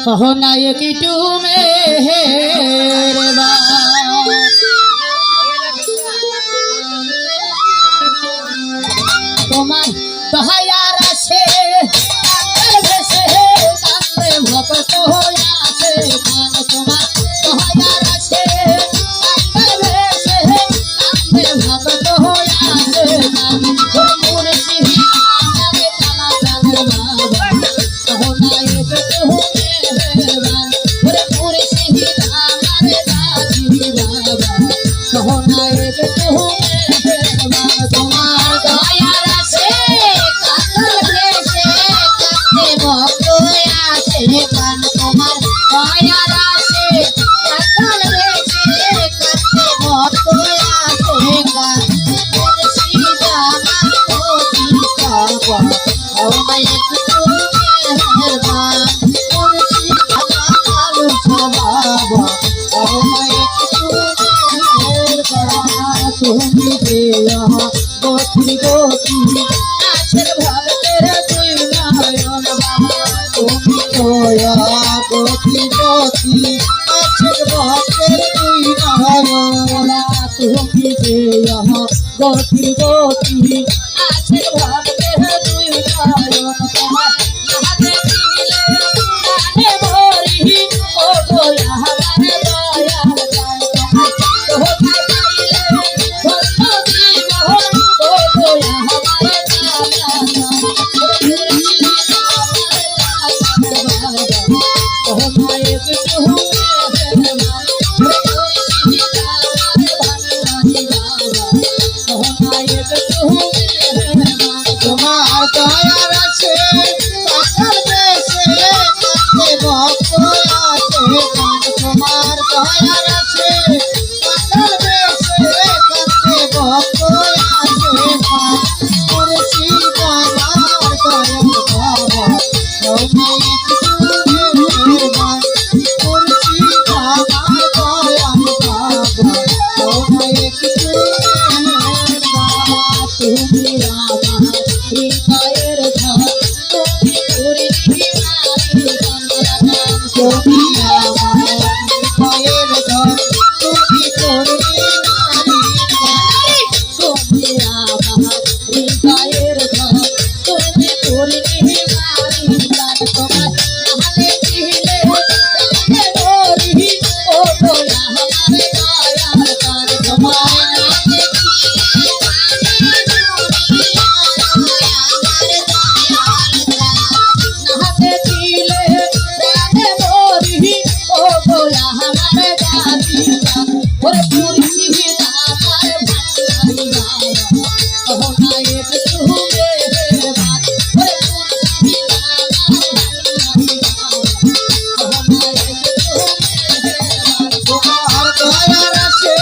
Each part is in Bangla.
कहो नायक टू मेहरबान তোমার দয়ার আছে কান্দের দেশে কান্দে ভক্ত হইয়াছে কান তোমার দয়ার আছে কান্দের দেশে কান্দে ভক্ত হইয়াছে কান মুর্শিদ আমারে কালা প্রাণের বাবা কহো নায়ক টু মেহরবান মুর্শিদ আমারে দাদি বাবা কহো নায়ক টু মেহরবান তোমার দয়ার আছে কান্দর দেশে কান্দে ভক্ত আছে কান তোমার দয়ার আছে কান্দর দেশে কান্দে ভক্ত আছে কান মুর্শিদ আমার প্রতি পাওয়া আমায় একটু মেহরবান মুর্শিদ আমার বাবা আমায় একটু মেহরবান তুমি দেয়া গতি গতি আছের ভক্তের তুই নয়ন বাবা তুমি দয়া গতি গতি আছের ভক্তের তুই নয়ন তুমি দেয়া গতি গতি আছের ভক্তের তুই নয়ন তোমার হাতে দিলে প্রাণে ভরি ও গোলা আমার দয়াল গান তোমার তোহায় পাইলে ধন্য জীবন ও গোলা আমার দয়াল মুর্শিদ আমার বাবা তোহায় একটু মেহরবান মুর্শিদ আমার বাবা তোহায় একটু মেহরবান তোমার দয়ার আছে কান্দর দেশে কান্দে ভক্ত আছে কান তোমার দয়ার আছে কান্দর দেশে কান্দে ভক্ত আছে কান মুর্শিদ আমার দয়াল বাবা তোমায় একটু মেহরবান মুর্শিদ আমার দয়াল বাবা তোমায় একটু মেহরবান তুমি রাধা হৃদয়ের ধন তুমি পুরী মারি চন্দ্রনা তুমি আমার হৃদয়ের ধন তুমি পুরী মারি তুমি আমার হৃদয়ের ধন তুমি পুরী মারি তোমার নামে দিলে প্রাণে ভরি ও গোলা আমার দয়াল গান তোমার নামে হাতে দিলে প্রাণে ভরি ও গোলা আমার দাদি ওরে মুর্শিদ আমার ভান্ডারি বাবা কহো নায়ক টু মেহরবান ওরে মুর্শিদ আমার ভান্ডারি বাবা কহো নায়ক টু মেহরবান তোমার দয়ার আছে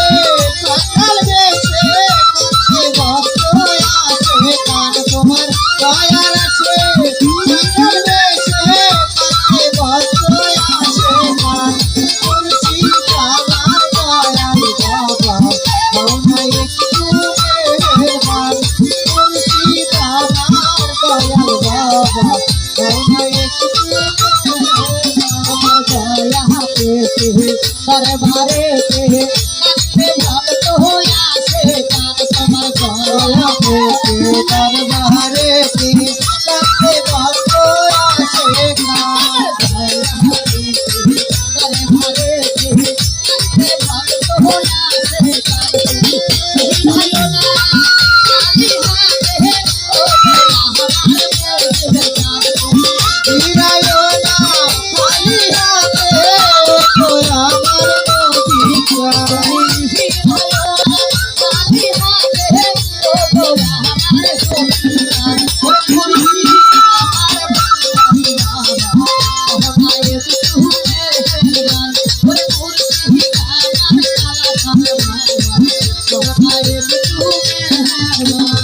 কান্দর দেশে কান্দে ভক্ত আছে কান তোমার দয়ার আছে কান্দর দেশে কান্দে ভক্ত আছে কান মুর্শিদ আমার দয়াল বাবা আমায় একটু মেহরবান মুর্শিদ আমার দয়াল বাবা আমায় একটু তোমার দয়া পেতে দরবারেতে কান্দে ভক্ত হইয়াছে কান তোমার দয়া পেতে দরবারেতে কান্দে ভক্ত আছে কান দয়া পেতে দরবারেতে কান্দে ভক্ত হইয়াছে কান ভালো না খালি হাতে ও গোলা আমার মুর্শিদ গান ফিরায়ো না খালি হাতে ও গোলা আমার মুর্শিদ গান ফিরায়ো না খালি হাতে ও গোলা আমার মুর্শিদ গান মুর্শিদ আমার ভান্ডারি বাবা আমায় একটু মেহরবান মুর্শিদ আমার কালা প্রাণের বাবা আমায় একটু মেহরবান